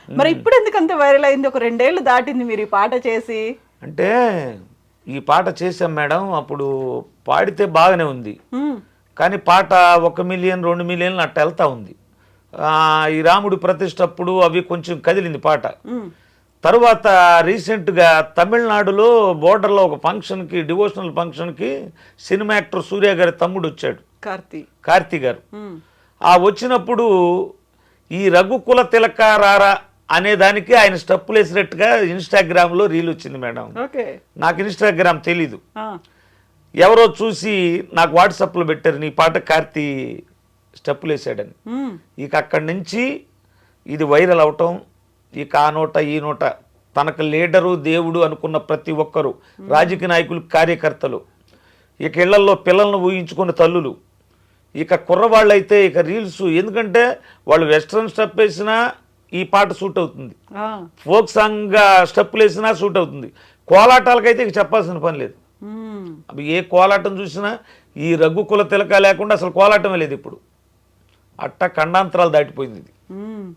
మరి ఇప్పుడు ఎందుకు అంత వైరల్ అయింది? ఒక 2 ఏళ్ళు దాటింది మీరు ఈ పాట చేసి. అంటే ఈ పాట చేసాం మేడం, అప్పుడు పాడితే బాగానే ఉంది, ఉమ్, కానీ పాట 1 మిలియన్ 2 మిలియన్లు అట్ట వెళ్తా ఉంది. ఈ రాముడి ప్రతిష్ట అప్పుడు అవి కొంచెం కదిలింది పాట. ఉమ్, తరువాత రీసెంట్గా తమిళనాడులో బోర్డర్లో ఒక ఫంక్షన్కి, డివోషనల్ ఫంక్షన్కి సినిమా యాక్టర్ సూర్య గారి తమ్ముడు వచ్చాడు, కార్తీ గారు. ఉమ్, వచ్చినప్పుడు ఈ రఘుకుల తిలక రారా అనే దానికి ఆయన స్టెప్పులు వేసినట్టుగా ఇన్స్టాగ్రామ్లో రీల్ వచ్చింది మేడం. ఓకే. నాకు ఇన్స్టాగ్రామ్ తెలీదు, ఆ, ఎవరో చూసి నాకు వాట్సాప్లో పెట్టారు, నీ పాట కార్తీ స్టెప్పులు వేసాడని. ఉమ్, ఇక అక్కడి నుంచి ఇది వైరల్ అవటం, ఇక ఆ నోట ఈ నోట తనకు లీడరు దేవుడు అనుకున్న ప్రతి ఒక్కరు, రాజకీయ నాయకులు, కార్యకర్తలు, ఇక ఇళ్లల్లో పిల్లలను ఊహించుకున్న తల్లులు, ఇక కుర్రవాళ్ళైతే ఇక రీల్స్, ఎందుకంటే వాళ్ళు వెస్ట్రన్ స్టెప్ వేసినా ఈ పాట సూట్ అవుతుంది, ఆ, ఫోక్ సాంగ్గా స్టెప్పులు వేసినా సూట్ అవుతుంది, కోలాటాలకైతే ఇక చెప్పాల్సిన పని లేదు. ఉమ్. అవి ఏ కోలాటం చూసినా ఈ రఘుకుల తిలక లేకుండా అసలు కోలాటమే లేదు ఇప్పుడు. అట్ట ఖండాంతరాలు దాటిపోయింది ఇది. ఉమ్.